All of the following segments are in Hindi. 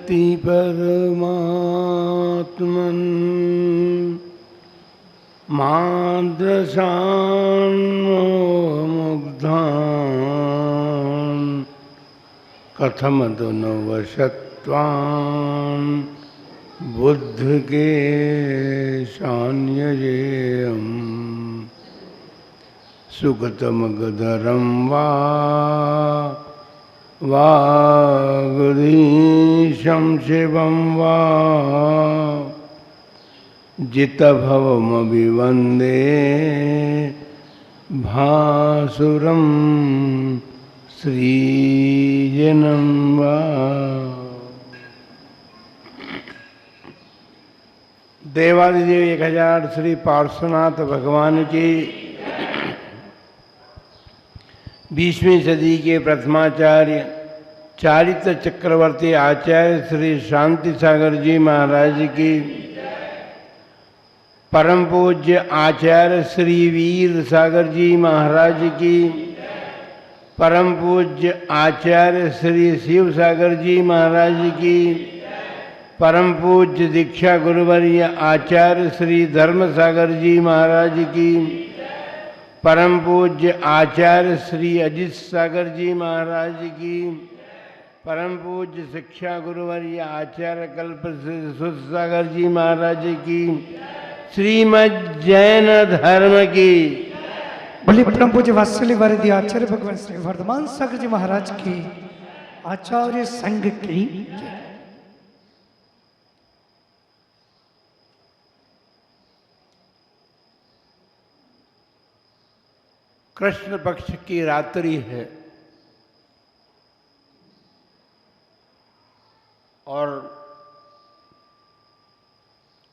यति परमात्मन् माद्रशान् मुग्धान् कथमतु न वशत्वान् बुद्ध के शान्यजेयम् सुगतमगधरं वागधीशं शिवं वा जितभवमभिवन्दे भासुरं श्रीजनं वा। देवादिदेव 1000 श्री पार्श्वनाथ भगवान की 20वीं सदी के प्रथमाचार्य चारित्र चक्रवर्ती आचार्य श्री शांति सागर जी महाराज की, परम पूज्य आचार्य श्री वीर सागर जी महाराज की, परम पूज्य आचार्य श्री शिव सागर जी महाराज की, परम पूज्य दीक्षा गुरुवर्य आचार्य श्री धर्म सागर जी महाराज की, परम पूज्य आचार्य श्री अजित सागर जी महाराज की, परम पूज्य शिक्षा गुरुवर्य आचार्य कल्प सुध सागर जी महाराज की, श्रीमद् जैन धर्म की। बोली परम पूज्य वात्सल्य वारिधि आचार्य भगवान श्री वर्धमान सागर जी महाराज की, आचार्य संघ की। कृष्ण पक्ष की रात्रि है और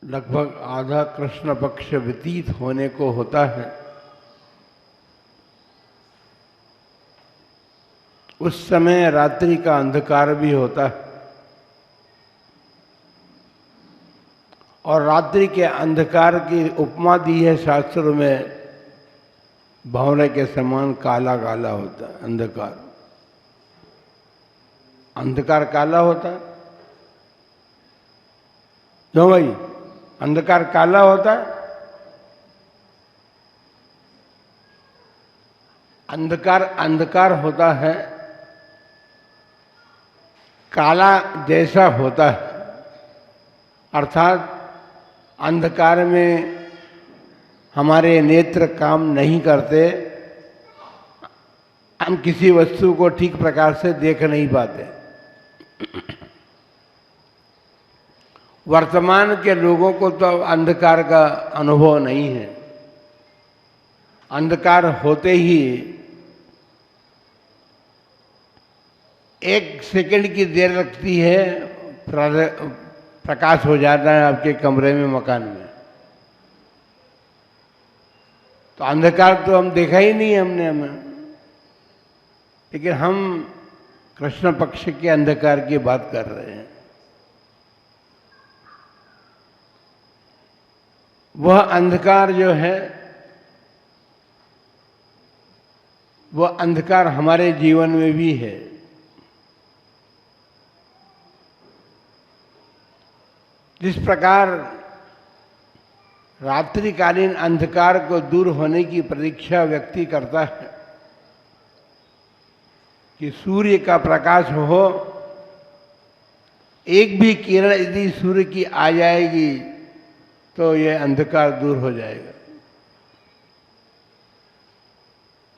लगभग आधा कृष्ण पक्ष व्यतीत होने को होता है। उस समय रात्रि का अंधकार भी होता है और रात्रि के अंधकार की उपमा दी है शास्त्रों में, भंवरे के समान काला काला होता है अंधकार। अंधकार काला होता है क्यों भाई? अंधकार काला होता है। अंधकार अंधकार होता है, काला जैसा होता है, अर्थात अंधकार में हमारे नेत्र काम नहीं करते, हम किसी वस्तु को ठीक प्रकार से देख नहीं पाते। वर्तमान के लोगों को तो अंधकार का अनुभव नहीं है। अंधकार होते ही 1 सेकंड की देर लगती है, प्रकाश हो जाता है आपके कमरे में, मकान में। तो अंधकार तो हम देखा ही नहीं हमने हमें, लेकिन हम कृष्ण पक्ष के अंधकार की बात कर रहे हैं। वह अंधकार जो है, वह अंधकार हमारे जीवन में भी है। जिस प्रकार रात्रिकालीन अंधकार को दूर होने की प्रतीक्षा व्यक्ति करता है कि सूर्य का प्रकाश हो, एक भी किरण यदि सूर्य की आ जाएगी तो यह अंधकार दूर हो जाएगा।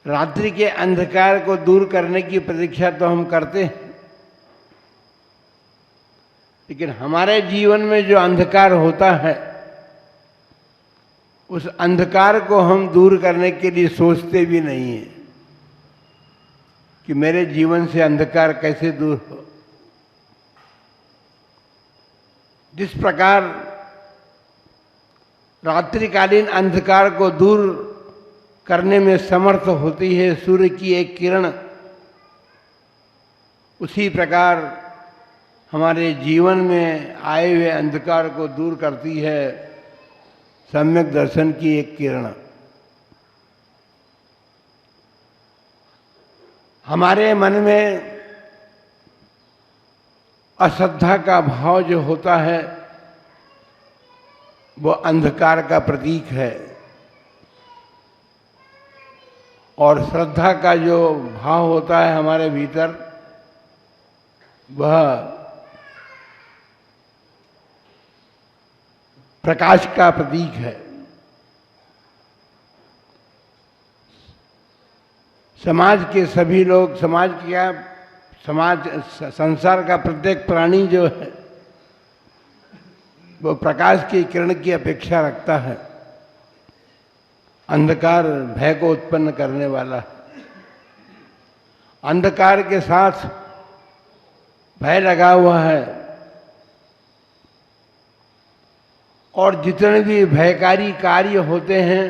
रात्रि के अंधकार को दूर करने की प्रतीक्षा तो हम करते हैं, लेकिन हमारे जीवन में जो अंधकार होता है, उस अंधकार को हम दूर करने के लिए सोचते भी नहीं हैं कि मेरे जीवन से अंधकार कैसे दूर हो। जिस प्रकार रात्रिकालीन अंधकार को दूर करने में समर्थ होती है सूर्य की एक किरण, उसी प्रकार हमारे जीवन में आए हुए अंधकार को दूर करती है सम्यक दर्शन की एक किरण। हमारे मन में अश्रद्धा का भाव जो होता है वो अंधकार का प्रतीक है, और श्रद्धा का जो भाव होता है हमारे भीतर वह प्रकाश का प्रतीक है। समाज के सभी लोग, संसार का प्रत्येक प्राणी जो है वो प्रकाश की किरण की अपेक्षा रखता है। अंधकार भय को उत्पन्न करने वाला है। अंधकार के साथ भय लगा हुआ है, और जितने भी भयकारी कार्य होते हैं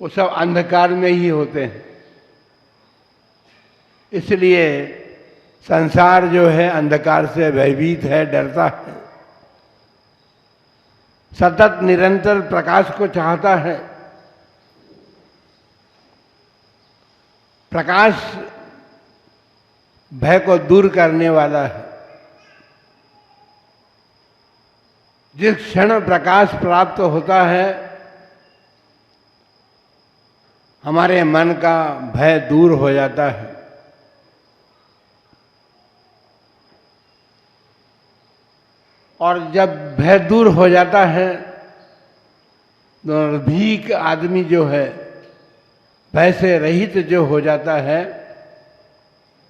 वो सब अंधकार में ही होते हैं। इसलिए संसार जो है अंधकार से भयभीत है, डरता है, सतत निरंतर प्रकाश को चाहता है। प्रकाश भय को दूर करने वाला है। जिस क्षण प्रकाश प्राप्त होता है हमारे मन का भय दूर हो जाता है। और जब भय दूर हो जाता है तो निर्भीक आदमी जो है, भय से रहित जो हो जाता है,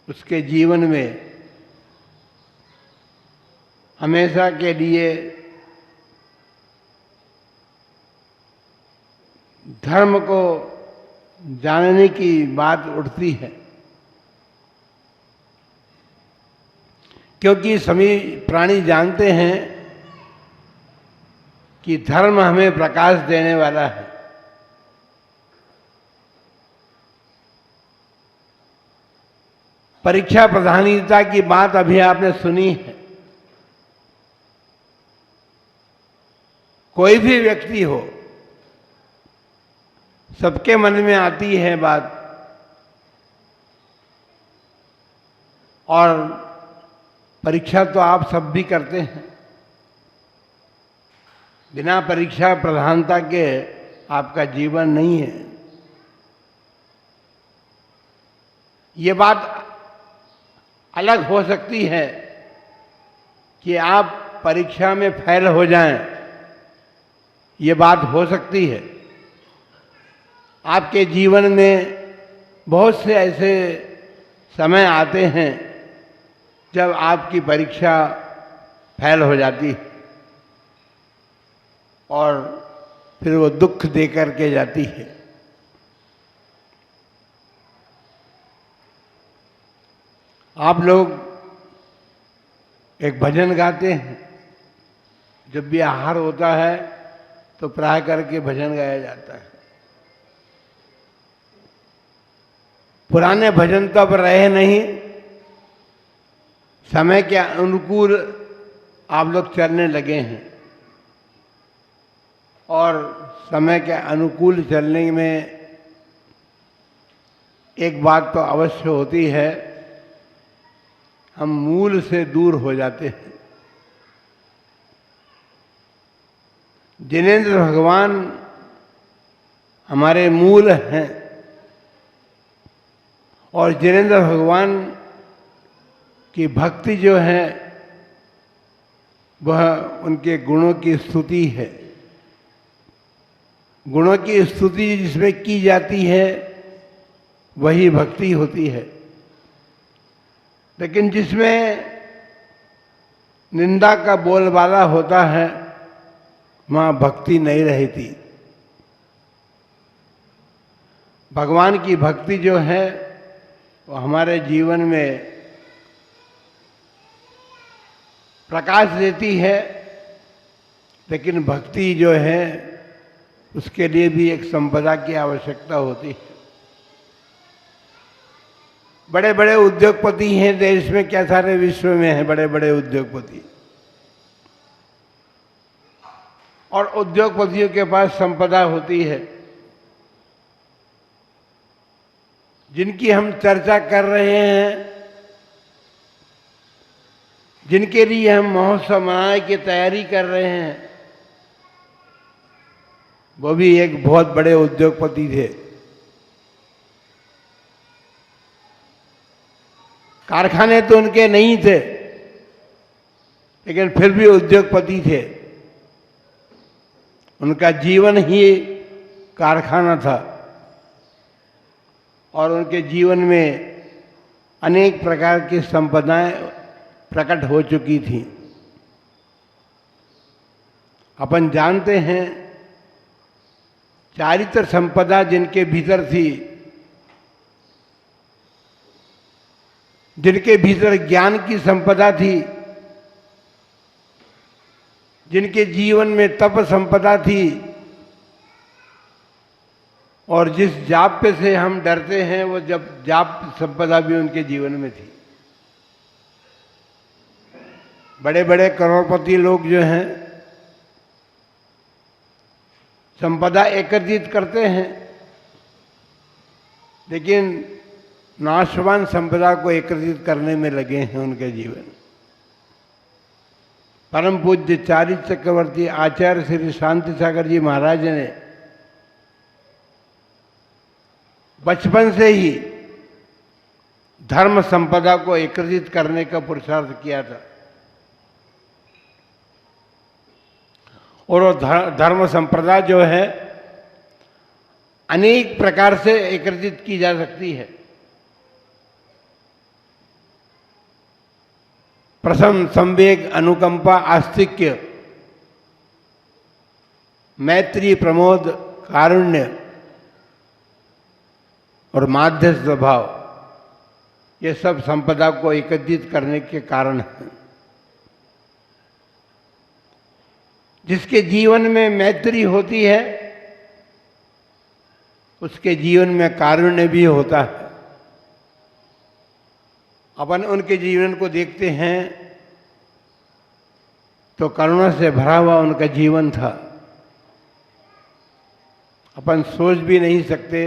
उसके जीवन में हमेशा के लिए धर्म को जानने की बात उठती है। क्योंकि सभी प्राणी जानते हैं कि धर्म हमें प्रकाश देने वाला है। परीक्षा प्रधानियता की बात अभी आपने सुनी है। कोई भी व्यक्ति हो, सबके मन में आती है बात, और परीक्षा तो आप सब भी करते हैं। बिना परीक्षा प्रधानता के आपका जीवन नहीं है। ये बात अलग हो सकती है कि आप परीक्षा में फेल हो जाएं, ये बात हो सकती है। आपके जीवन में बहुत से ऐसे समय आते हैं जब आपकी परीक्षा फेल हो जाती है और फिर वो दुख दे करके जाती है। आप लोग एक भजन गाते हैं, जब भी आहार होता है तो प्राय करके भजन गाया जाता है। पुराने भजन तो अब रहे नहीं, समय के अनुकूल आप लोग चलने लगे हैं, और समय के अनुकूल चलने में एक बात तो अवश्य होती है, हम मूल से दूर हो जाते हैं। जिनेंद्र भगवान हमारे मूल हैं, और जिनेंद्र भगवान की भक्ति जो है वह उनके गुणों की स्तुति है। गुणों की स्तुति जिसमें की जाती है वही भक्ति होती है। लेकिन जिसमें निंदा का बोलबाला होता है वहाँ भक्ति नहीं रहती। भगवान की भक्ति जो है वो हमारे जीवन में प्रकाश देती है, लेकिन भक्ति जो है उसके लिए भी एक संपदा की आवश्यकता होती है। बड़े बड़े उद्योगपति हैं देश में, क्या सारे विश्व में हैं बड़े बड़े उद्योगपति, और उद्योगपतियों के पास संपदा होती है। जिनकी हम चर्चा कर रहे हैं जिनके लिए हम महोत्सव मनाने की तैयारी कर रहे हैं, वो भी एक बहुत बड़े उद्योगपति थे। कारखाने तो उनके नहीं थे, लेकिन फिर भी उद्योगपति थे। उनका जीवन ही कारखाना था और उनके जीवन में अनेक प्रकार की संपदाएं प्रकट हो चुकी थी। अपन जानते हैं, चारित्र संपदा जिनके भीतर थी, जिनके भीतर ज्ञान की संपदा थी, जिनके जीवन में तप संपदा थी, और जिस जाप से हम डरते हैं वो जब जाप संपदा भी उनके जीवन में थी। बड़े बड़े करोड़पति लोग जो हैं संपदा एकत्रित करते हैं, लेकिन नाशवान संपदा को एकत्रित करने में लगे हैं उनके जीवन। परम पूज्य चारित्र चक्रवर्ती आचार्य श्री शांति सागर जी महाराज ने बचपन से ही धर्म संपदा को एकत्रित करने का पुरुषार्थ किया था, और वो धर्म संपदा जो है अनेक प्रकार से एकत्रित की जा सकती है। प्रथम संवेग, अनुकंपा, आस्तिक्य, मैत्री, प्रमोद, कारुण्य और माध्य स्वभाव, ये सब संपदा को एकत्रित करने के कारण हैं। जिसके जीवन में मैत्री होती है, उसके जीवन में कारुण्य भी होता है। अपन उनके जीवन को देखते हैं तो करुणा से भरा हुआ उनका जीवन था। अपन सोच भी नहीं सकते,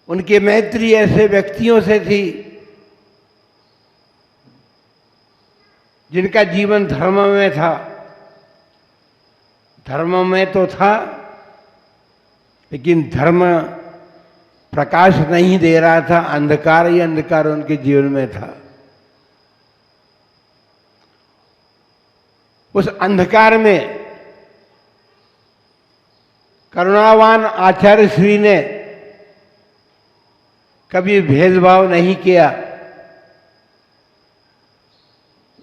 उनकी मैत्री ऐसे व्यक्तियों से थी जिनका जीवन धर्म में था। धर्म में तो था, लेकिन धर्म प्रकाश नहीं दे रहा था, अंधकार ही अंधकार उनके जीवन में था। उस अंधकार में करुणावान आचार्य श्री ने कभी भेदभाव नहीं किया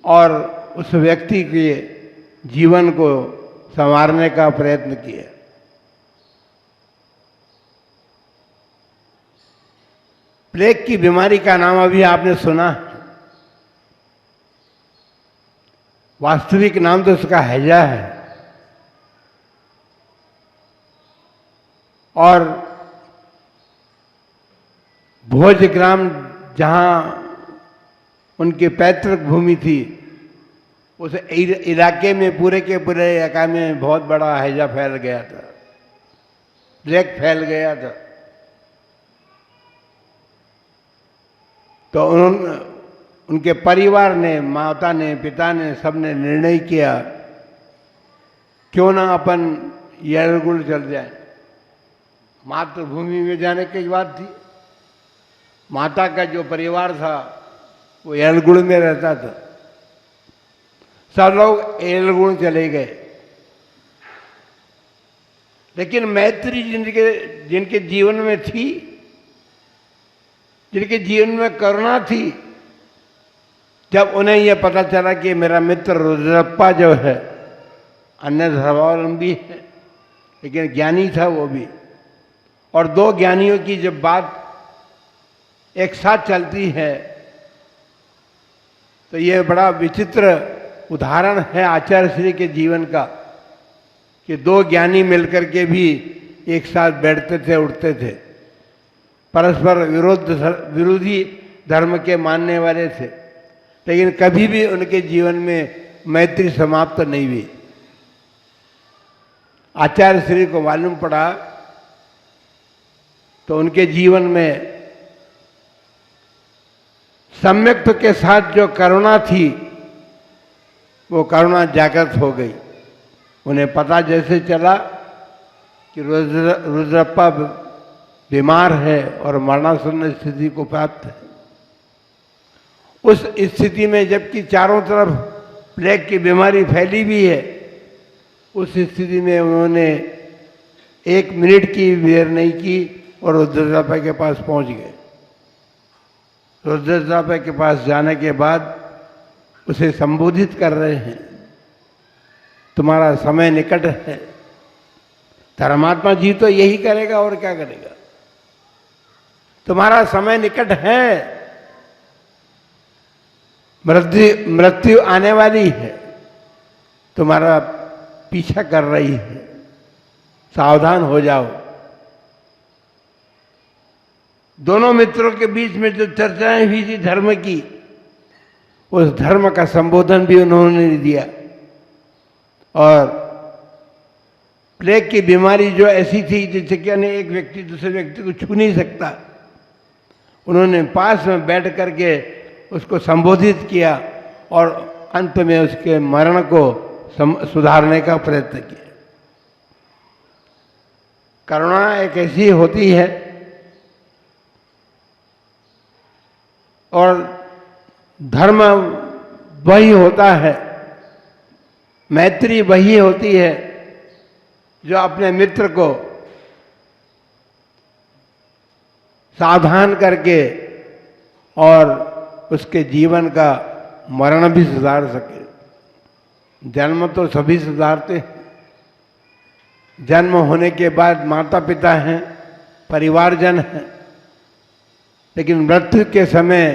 और उस व्यक्ति के जीवन को संवारने का प्रयत्न किया। प्लेग की बीमारी का नाम अभी आपने सुना, वास्तविक नाम तो उसका हैजा है। और भोजग्राम जहां उनकी पैतृक भूमि थी, उस इलाके में पूरे के पूरे इलाके में बहुत बड़ा हैजा फैल गया था, प्लेग फैल गया था। तो उनके परिवार ने, माता ने, पिता ने, सब ने निर्णय किया क्यों ना अपन यरगुल चल जाए। मातृभूमि में जाने की बात थी। माता का जो परिवार था वो एलगुड़ में रहता था। सब लोग एलगुड़ चले गए, लेकिन मैत्री जिनके जीवन में थी, जिनके जीवन में करुणा थी, जब उन्हें यह पता चला कि मेरा मित्र रुद्रप्पा जो है अन्य धर्मावलंबी है, लेकिन ज्ञानी था वो भी, और दो ज्ञानियों की जब बात एक साथ चलती है तो ये बड़ा विचित्र उदाहरण है आचार्य श्री के जीवन का कि दो ज्ञानी मिलकर के भी एक साथ बैठते थे, उठते थे, परस्पर विरोधी धर्म के मानने वाले थे, लेकिन कभी भी उनके जीवन में मैत्री समाप्त नहीं हुई। आचार्य श्री को मालूम पड़ा तो उनके जीवन में सम्यक्त के साथ जो करुणा थी वो करुणा जागृत हो गई। उन्हें पता जैसे चला कि रुद्रप्पा बीमार है और मरणासन्न स्थिति को प्राप्त है, उस स्थिति में जबकि चारों तरफ प्लेग की बीमारी फैली भी है, उस स्थिति में उन्होंने 1 मिनट की देर नहीं की और रुद्रप्पा के पास पहुंच गए। रुद्रप्पा के पास जाने के बाद उसे संबोधित कर रहे हैं, तुम्हारा समय निकट है। धर्मात्मा जी तो यही करेगा और क्या करेगा। तुम्हारा समय निकट है, मृत्यु आने वाली है, तुम्हारा पीछा कर रही है, सावधान हो जाओ। दोनों मित्रों के बीच में जो चर्चाएं हुई थी धर्म की, उस धर्म का संबोधन भी उन्होंने दिया। और प्लेग की बीमारी जो ऐसी थी जिससे क्या नहीं एक व्यक्ति दूसरे व्यक्ति को छू नहीं सकता, उन्होंने पास में बैठ करके उसको संबोधित किया और अंत में उसके मरण को सुधारने का प्रयत्न किया। करुणा एक ऐसी होती है और धर्म वही होता है, मैत्री वही होती है जो अपने मित्र को सावधान करके और उसके जीवन का मरण भी सुधार सके। जन्म तो सभी सुधारते हैं, जन्म होने के बाद माता पिता हैं, परिवारजन हैं, लेकिन मृत्यु के समय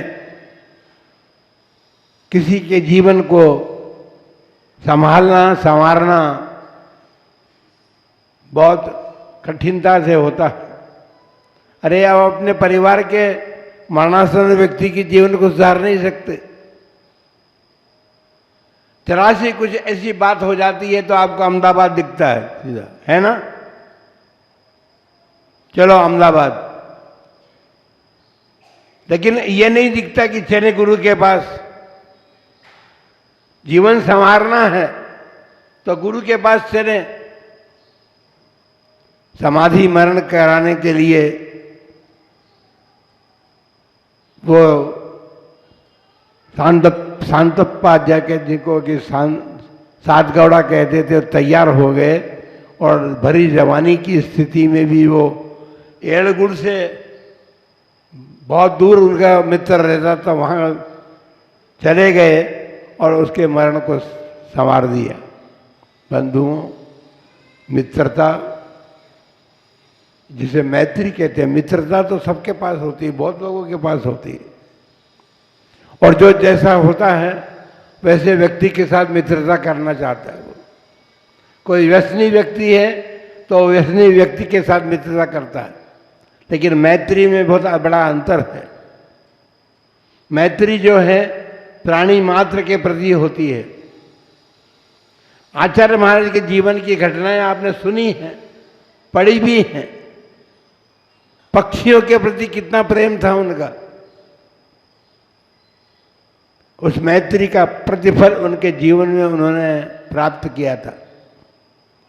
किसी के जीवन को संभालना संवारना बहुत कठिनता से होता है। अरे आप अपने परिवार के मरणासन्न व्यक्ति के जीवन को सुधार नहीं सकते। जरा सी कुछ ऐसी बात हो जाती है तो आपको अहमदाबाद दिखता है सीधा, है ना, चलो अहमदाबाद। लेकिन ये नहीं दिखता कि चले गुरु के पास। जीवन संवारना है तो गुरु के पास चले। समाधि मरण कराने के लिए वो शांतप्पा जाके जिनको कि सातगौड़ा कहते थे, तैयार हो गए और भरी जवानी की स्थिति में भी वो एड़गुड़ से बहुत दूर उनका मित्र रहता था, वहाँ चले गए और उसके मरण को संवार दिया। बंधुओं, मित्रता जिसे मैत्री कहते हैं, मित्रता तो सबके पास होती है, बहुत लोगों के पास होती है। और जो जैसा होता है वैसे व्यक्ति के साथ मित्रता करना चाहता है। वो कोई व्यसनी व्यक्ति है तो व्यसनी व्यक्ति के साथ मित्रता करता है, लेकिन मैत्री में बहुत बड़ा अंतर है। मैत्री जो है प्राणी मात्र के प्रति होती है। आचार्य महाराज के जीवन की घटनाएं आपने सुनी हैं, पढ़ी भी हैं। पक्षियों के प्रति कितना प्रेम था उनका, उस मैत्री का प्रतिफल उनके जीवन में उन्होंने प्राप्त किया था।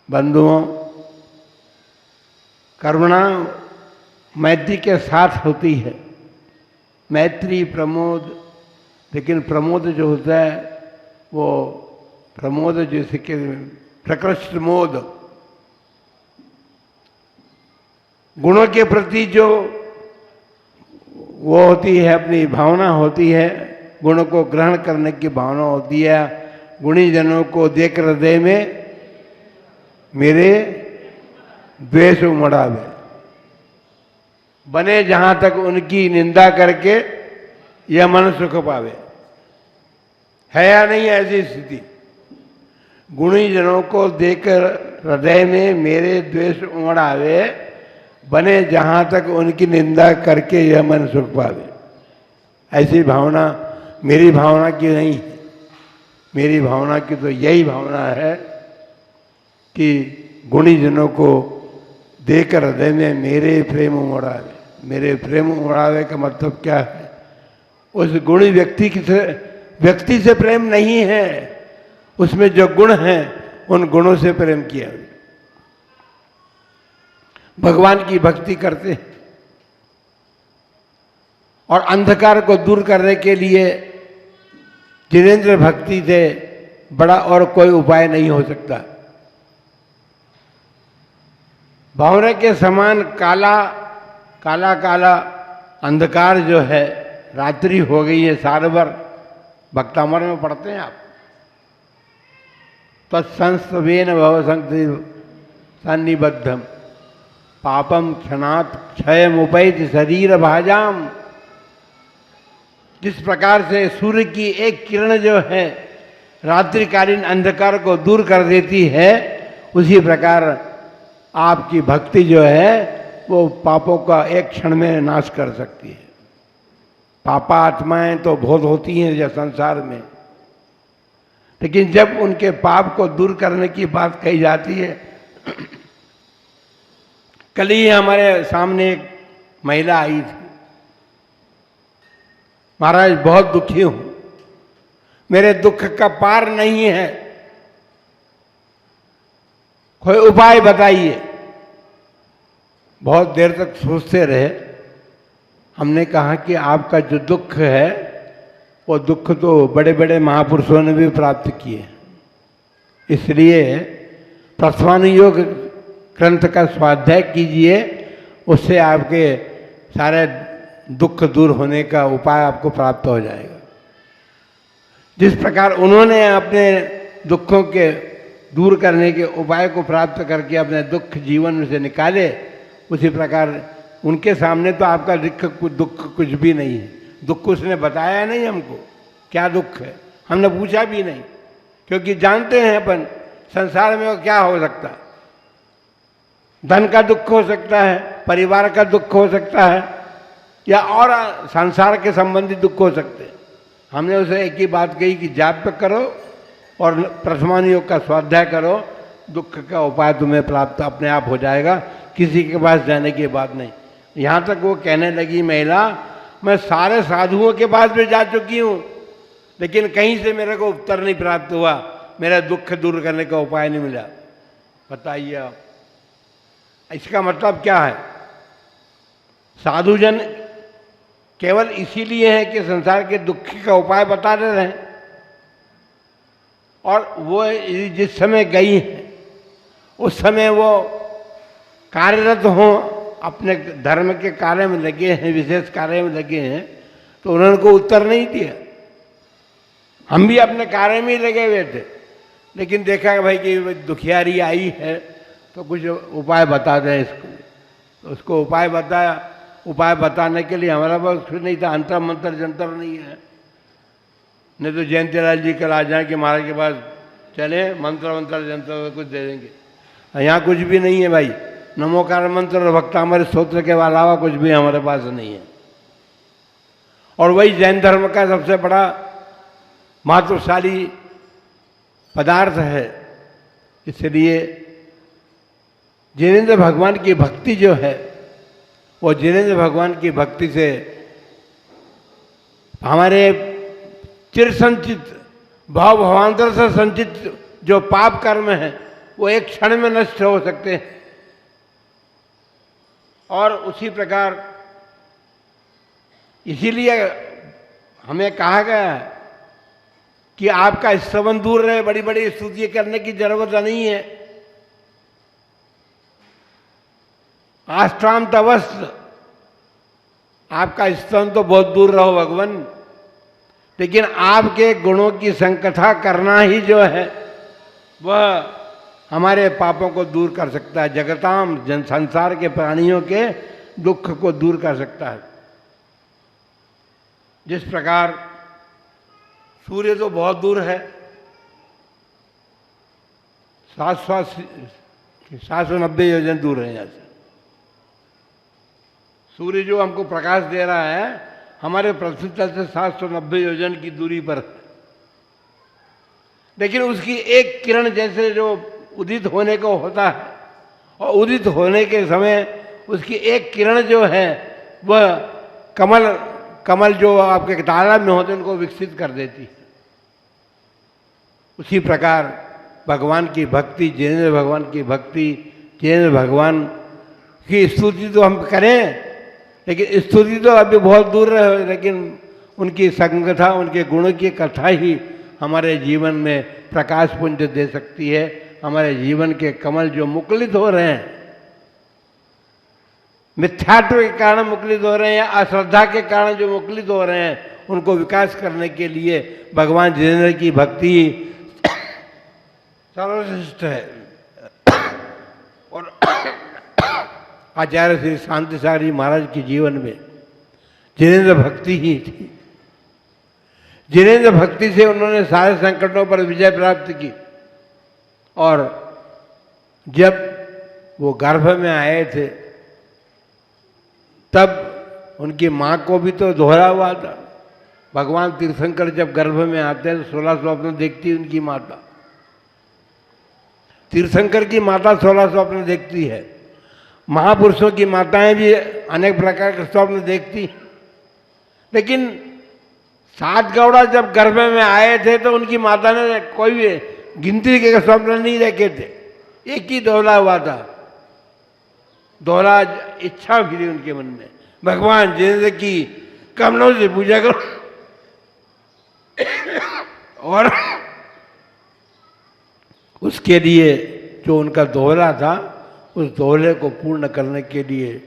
बंधुओं, करुणा मैत्री के साथ होती है। मैत्री प्रमोद, लेकिन प्रमोद जो होता है वो प्रमोद जैसे कि प्रकृष्ट मोद, गुणों के प्रति जो वो होती है, अपनी भावना होती है, गुणों को ग्रहण करने की भावना होती है। गुणी जनों को देख हृदय में मेरे द्वेष उमड़ावे, बने जहां तक उनकी निंदा करके यह मन सुख पावे। है या नहीं ऐसी स्थिति? गुणी जनों को देखकर हृदय में मेरे द्वेष उमड़ावे, बने जहां तक उनकी निंदा करके यह मन सुख पावे। ऐसी भावना मेरी भावना की नहीं है। मेरी भावना की तो यही भावना है कि गुणी जनों को देकर हृदय में मेरे प्रेम उमड़ावे। मेरे प्रेम उमड़ावे का मतलब क्या है? उस गुणी व्यक्ति से प्रेम नहीं है, उसमें जो गुण हैं उन गुणों से प्रेम किया। भगवान की भक्ति करते हैं और अंधकार को दूर करने के लिए जिनेंद्र भक्ति से बड़ा और कोई उपाय नहीं हो सकता। भंवरे के समान काला काला काला अंधकार जो है, रात्रि हो गई है, सारवर भक्तामर में पढ़ते हैं आप। तत्संस्तवेन भव सन्निबद्धम पापम क्षणात् क्षयमुपैति शरीर भाजाम। जिस प्रकार से सूर्य की एक किरण जो है रात्रिकालीन अंधकार को दूर कर देती है, उसी प्रकार आपकी भक्ति जो है वो पापों का एक क्षण में नाश कर सकती है। पापा आत्माएं तो बहुत होती हैं जब संसार में, लेकिन जब उनके पाप को दूर करने की बात कही जाती है। कल ही हमारे सामने एक महिला आई थी, महाराज बहुत दुखी हूं, मेरे दुख का पार नहीं है, कोई उपाय बताइए। बहुत देर तक सोचते रहे। हमने कहा कि आपका जो दुख है वो दुख तो बड़े बड़े महापुरुषों ने भी प्राप्त किए, इसलिए प्रथमानुयोग ग्रंथ का स्वाध्याय कीजिए, उससे आपके सारे दुख दूर होने का उपाय आपको प्राप्त हो जाएगा। जिस प्रकार उन्होंने अपने दुखों के दूर करने के उपाय को प्राप्त करके अपने दुख जीवन में से निकाले, उसी प्रकार उनके सामने तो आपका दुख कुछ भी नहीं है। दुख उसने बताया नहीं हमको क्या दुख है, हमने पूछा भी नहीं, क्योंकि जानते हैं अपन संसार में वो क्या हो सकता है। धन का दुख हो सकता है, परिवार का दुख हो सकता है, या और संसार के संबंधी दुख हो सकते हैं। हमने उसे एक ही बात कही कि जाप करो और प्रथमानुयोग का स्वाध्याय करो, दुख का उपाय तुम्हें प्राप्त अपने आप हो जाएगा, किसी के पास जाने की बात नहीं। यहाँ तक वो कहने लगी महिला, मैं सारे साधुओं के पास भी जा चुकी हूँ, लेकिन कहीं से मेरे को उत्तर नहीं प्राप्त हुआ, मेरा दुख दूर करने का उपाय नहीं मिला। बताइए आप, इसका मतलब क्या है? साधुजन केवल इसीलिए है कि संसार के दुख का उपाय बता दे रहे हैं, और वो जिस समय गई है उस समय वो कार्यरत हों, अपने धर्म के कार्य में लगे हैं, विशेष कार्य में लगे हैं, तो उन्होंने को उत्तर नहीं दिया। हम भी अपने कार्य में ही लगे हुए थे, लेकिन देखा कि भाई कि दुखियारी आई है तो कुछ उपाय बता दें इसको, तो उसको उपाय बताया। उपाय बताने के लिए हमारा पास कुछ नहीं था, अंतर मंत्र जंतर नहीं है। नहीं तो जयंतीलाल जी कल आ जाए कि महाराज के पास चले, मंत्र मंत्र जंतर कुछ दे देंगे। यहाँ कुछ भी नहीं है भाई, नमोकार मंत्र और भक्तामृत स्तोत्र के अलावा कुछ भी हमारे पास नहीं है। और वही जैन धर्म का सबसे बड़ा महत्वशाली पदार्थ है। इसलिए जिनेंद्र भगवान की भक्ति जो है, वो जिनेंद्र भगवान की भक्ति से हमारे चिर संचित भवांतर से संचित जो पाप कर्म है वो एक क्षण में नष्ट हो सकते हैं। और उसी प्रकार इसीलिए हमें कहा गया है कि आपका स्तवन दूर रहे, बड़ी बड़ी स्तुति करने की जरूरत नहीं है। आष्टाम तवस्त, आपका स्तवन तो बहुत दूर रहो भगवान, लेकिन आपके गुणों की संकथा करना ही जो है वह हमारे पापों को दूर कर सकता है, जगताम जन संसार के प्राणियों के दुख को दूर कर सकता है। जिस प्रकार सूर्य तो बहुत दूर है, 790 योजन दूर है यहाँ से। सूर्य जो हमको प्रकाश दे रहा है हमारे पृथ्वी तल से 790 योजन की दूरी पर, लेकिन उसकी एक किरण जैसे जो उदित होने को होता है, और उदित होने के समय उसकी एक किरण जो है वह कमल जो आपके तालाब में होते हैं उनको विकसित कर देती है। उसी प्रकार भगवान की भक्ति, जिनेंद्र भगवान की भक्ति, जिनेंद्र भगवान की स्तुति तो हम करें, लेकिन स्तुति तो अभी बहुत दूर रहे, लेकिन उनकी संगता, उनके गुणों की कथा ही हमारे जीवन में प्रकाश पुंज दे सकती है। हमारे जीवन के कमल जो मुकुलित हो रहे हैं, मिथ्यात्व के कारण मुकुलित हो रहे हैं या अश्रद्धा के कारण जो मुकुलित हो रहे हैं, उनको विकास करने के लिए भगवान जिनेंद्र की भक्ति सर्वश्रेष्ठ है। और आचार्य श्री शांति सागर जी महाराज के जीवन में जिनेंद्र भक्ति ही थी। जिनेंद्र भक्ति से उन्होंने सारे संकटों पर विजय प्राप्त की। और जब वो गर्भ में आए थे तब उनकी माँ को भी तो दोहरा हुआ था। भगवान तीर्थंकर जब गर्भ में आते हैं तो 16 स्वप्न देखती उनकी माता। तीर्थंकर की माता 16 स्वप्न देखती है। महापुरुषों की माताएं भी अनेक प्रकार के स्वप्न देखती, लेकिन 7 गौड़ा जब गर्भ में आए थे तो उनकी माता ने कोई भी गिनती के स्वप्न नहीं देखे थे, एक ही दोहरा हुआ था। दोहरा इच्छा भी थी उनके मन में, भगवान जिनेंद्र की कमलों से पूजा करो। और उसके लिए जो उनका दोहरा था, उस दोहरे को पूर्ण करने के लिए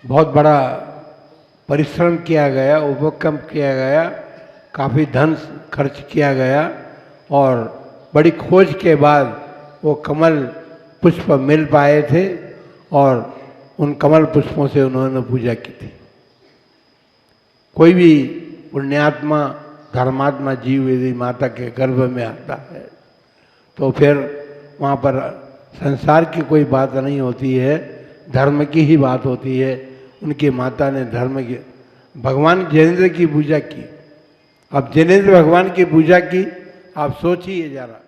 बहुत बड़ा परिश्रम किया गया, उपक्रम किया गया, काफ़ी धन खर्च किया गया और बड़ी खोज के बाद वो कमल पुष्प मिल पाए थे और उन कमल पुष्पों से उन्होंने पूजा की थी। कोई भी पुण्यात्मा, धर्मात्मा जीव यदि माता के गर्भ में आता है तो फिर वहाँ पर संसार की कोई बात नहीं होती है, धर्म की ही बात होती है। उनकी माता ने धर्म की, भगवान जिनेंद्र की पूजा की। अब जिनेंद्र भगवान की पूजा की, आप सोचिए जरा।